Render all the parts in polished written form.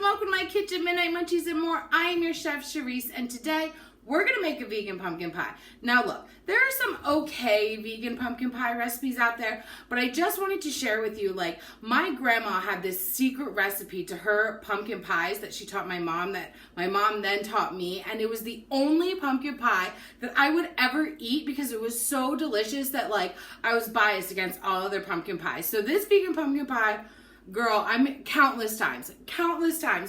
and welcome to my kitchen, Midnight Munchies and more. I am your chef, Charisse, and today we're gonna make a vegan pumpkin pie. Now look, there are some okay vegan pumpkin pie recipes out there, but I just wanted to share with you, like, my grandma had this secret recipe to her pumpkin pies that she taught my mom, that my mom then taught me, and it was the only pumpkin pie that I would ever eat because it was so delicious that, like, I was biased against all other pumpkin pies. So this vegan pumpkin pie, girl, I'm countless times,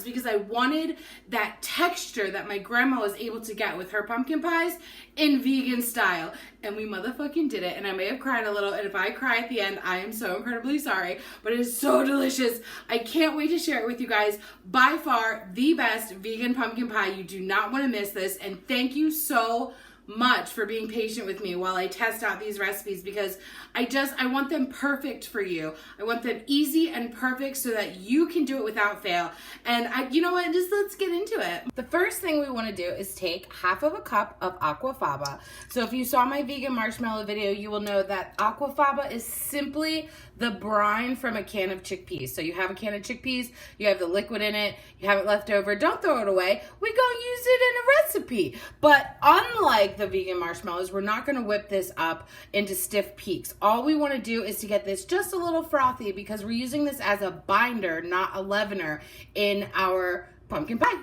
because I wanted that texture that my grandma was able to get with her pumpkin pies in vegan style. And we motherfucking did it. And I may have cried a little. And if I cry at the end, I am so incredibly sorry. But it is so delicious. I can't wait to share it with you guys. By far, the best vegan pumpkin pie. You do not want to miss this. And thank you so much for being patient with me while I test out these recipes, because I want them perfect for you. I want them easy and perfect so that you can do it without fail. And you know what, just let's get into it. The first thing we want to do is take half of a cup of aquafaba. So if you saw my vegan marshmallow video, you will know that aquafaba is simply the brine from a can of chickpeas. So you have a can of chickpeas, you have the liquid in it, you have it left over, don't throw it away. We're gonna use it in a recipe. But unlike the vegan marshmallows, we're not gonna whip this up into stiff peaks. All we wanna do is to get this just a little frothy, because we're using this as a binder, not a leavener, in our pumpkin pie.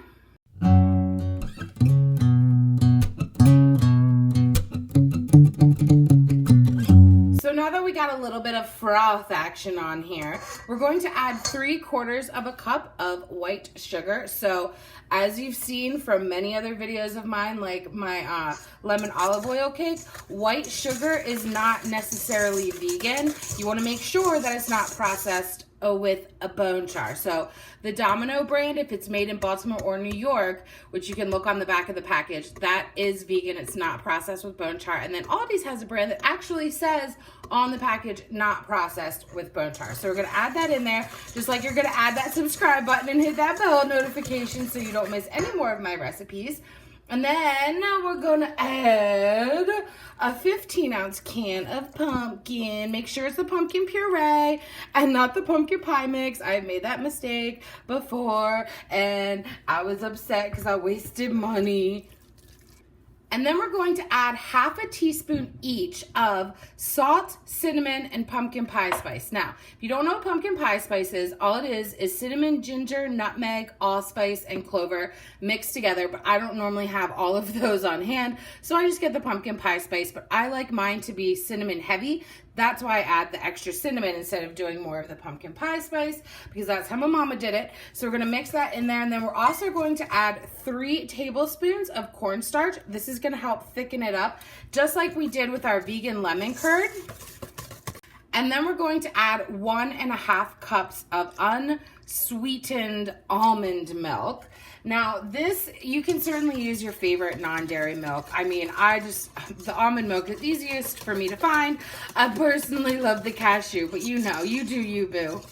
Now that we got a little bit of froth action on here, we're going to add 3/4 of a cup of white sugar. So as you've seen from many other videos of mine, like my lemon olive oil cake, white sugar is not necessarily vegan. You want to make sure that it's not processed with a bone char. So the Domino brand, if it's made in Baltimore or New York, which you can look on the back of the package, that is vegan. It's not processed with bone char. And then Aldi's has a brand that actually says on the package, not processed with bone char. So we're gonna add that in there, just like you're gonna add that subscribe button and hit that bell notification so you don't miss any more of my recipes. And then we're gonna add a 15-ounce can of pumpkin. Make sure it's the pumpkin puree and not the pumpkin pie mix. I've made that mistake before and I was upset because I wasted money. And then we're going to add half a teaspoon each of salt, cinnamon, and pumpkin pie spice. Now, if you don't know what pumpkin pie spice is, all it is cinnamon, ginger, nutmeg, allspice, and clover mixed together. But I don't normally have all of those on hand, so I just get the pumpkin pie spice. But I like mine to be cinnamon heavy. That's why I add the extra cinnamon instead of doing more of the pumpkin pie spice, because that's how my mama did it. So we're gonna mix that in there, and then we're also going to add 3 tablespoons of cornstarch. This is gonna help thicken it up, just like we did with our vegan lemon curd. And then we're going to add 1.5 cups of unsweetened almond milk. Now this, you can certainly use your favorite non-dairy milk. I mean, the almond milk is easiest for me to find. I personally love the cashew, but you know, you do you, boo.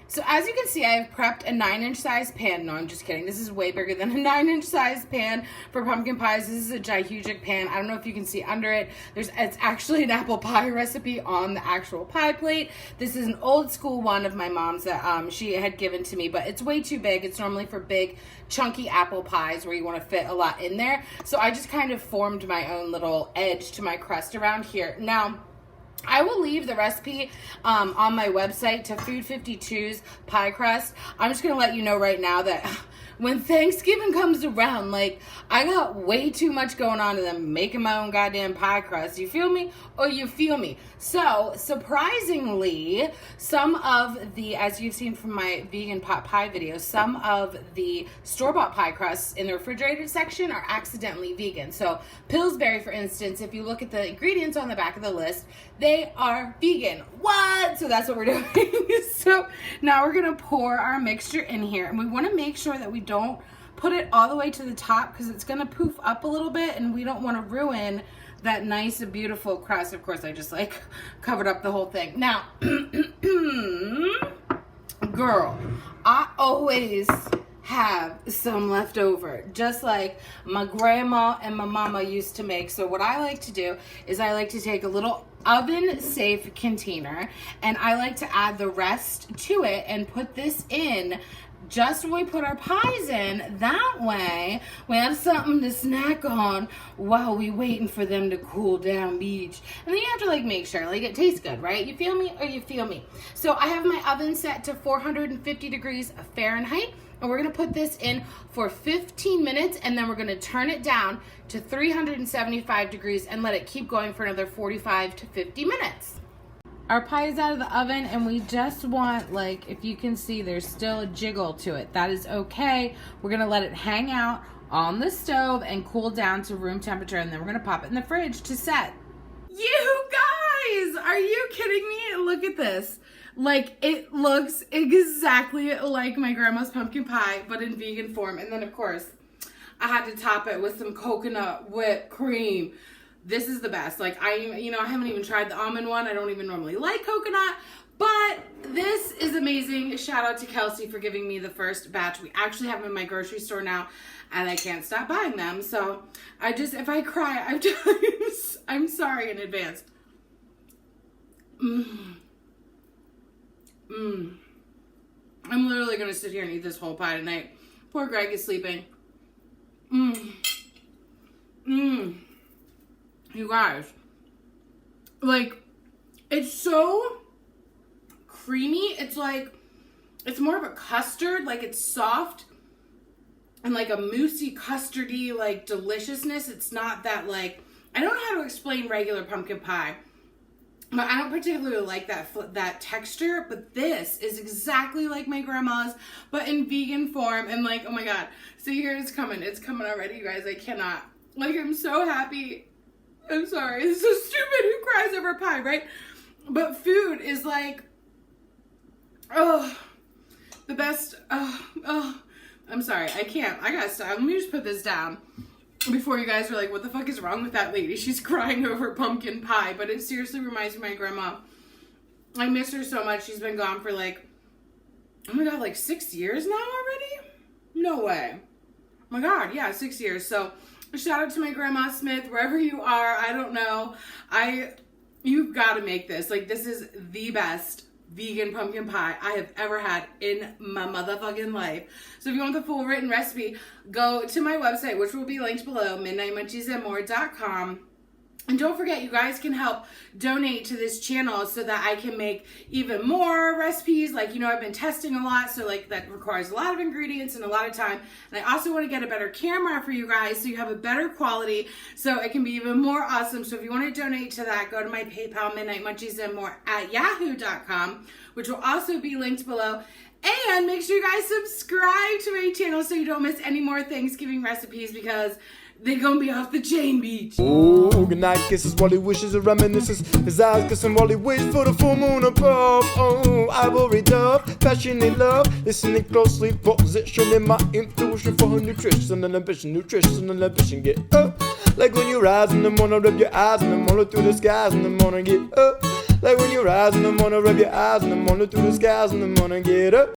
So as you can see, I have prepped a 9-inch size pan. No, I'm just kidding. This is way bigger than a 9-inch size pan for pumpkin pies. This is a gigantic pan. I don't know if you can see under it. It's actually an apple pie recipe on the actual pie plate. This is an old school one of my mom's that she had given to me, but it's way too big. It's normally for big, chunky apple pies where you want to fit a lot in there. So I just kind of formed my own little edge to my crust around here. Now, I will leave the recipe on my website to Food 52's pie crust. I'm just going to let you know right now that when Thanksgiving comes around, like, I got way too much going on and I'm making my own goddamn pie crust. You feel me? Or you feel me? So, surprisingly, some of the, as you've seen from my vegan pot pie video, some of the store-bought pie crusts in the refrigerated section are accidentally vegan. So, Pillsbury, for instance, if you look at the ingredients on the back of the list, they are vegan. What? So that's what we're doing. So now we're gonna pour our mixture in here, and we wanna make sure that we don't put it all the way to the top because it's gonna poof up a little bit and we don't wanna ruin that nice and beautiful crust. Of course, I just like covered up the whole thing. Now, girl, I always have some left over, just like my grandma and my mama used to make. So what I like to do is I like to take a little oven safe container and I like to add the rest to it and put this in just when we put our pies in. That way we have something to snack on while we waiting for them to cool down beach. And then you have to like make sure like it tastes good, right? You feel me or you feel me? So I have my oven set to 450 degrees Fahrenheit. And we're gonna put this in for 15 minutes and then we're gonna turn it down to 375 degrees and let it keep going for another 45 to 50 minutes. Our pie is out of the oven and we just want, like, if you can see, there's still a jiggle to it. That is okay. We're gonna let it hang out on the stove and cool down to room temperature, and then we're gonna pop it in the fridge to set. You guys, are you kidding me? Look at this. Like, it looks exactly like my grandma's pumpkin pie, but in vegan form. And then, of course, I had to top it with some coconut whipped cream. This is the best. Like, I haven't even tried the almond one. I don't even normally like coconut, but this is amazing. Shout out to Kelsey for giving me the first batch. We actually have them in my grocery store now, and I can't stop buying them. So, if I cry, I'm sorry in advance. I'm literally gonna sit here and eat this whole pie tonight. Poor Greg is sleeping. You guys, like, it's so creamy. It's like, it's more of a custard. Like, it's soft and like a moussey, custardy, like, deliciousness. It's not that, like, I don't know how to explain regular pumpkin pie, but I don't particularly like that texture. But this is exactly like my grandma's, but in vegan form. And like, oh my God. See, here it's coming. It's coming already, you guys. I cannot. Like, I'm so happy. I'm sorry. It's so stupid. Who cries over pie, right? But food is like, oh, the best. Oh, I'm sorry. I can't. I gotta stop. Let me just put this down before you guys are like, what the fuck is wrong with that lady? She's crying over pumpkin pie. But it seriously reminds me of my grandma. I miss her so much. She's been gone for like, oh my God, like 6 years now already? No way. Oh my God, yeah, 6 years. So shout out to my grandma Smith, wherever you are. I don't know. You've got to make this. Like, this is the best vegan pumpkin pie I have ever had in my motherfucking life. So if you want the full written recipe, go to my website, which will be linked below, midnightmunchiesandmore.com. And don't forget, you guys can help donate to this channel so that I can make even more recipes. Like, I've been testing a lot, so like that requires a lot of ingredients and a lot of time. And I also want to get a better camera for you guys so you have a better quality, so it can be even more awesome. So if you want to donate to that, go to my PayPal, midnightmunchiesandmore@yahoo.com, which will also be linked below. And make sure you guys subscribe to my channel so you don't miss any more Thanksgiving recipes, because they're gonna be off the chain, beach. Oh, good night kisses while he wishes and reminisces. His eyes kissing while he waits for the full moon above. Oh, I will read up, passionate love, listening closely, positioning my intuition for her nutrition and ambition, get up. Like when you rise in the morning, rub your eyes in the morning through the skies in the morning, get up. Like when you rise in the morning, rub your eyes in the morning through the skies in the morning, get up.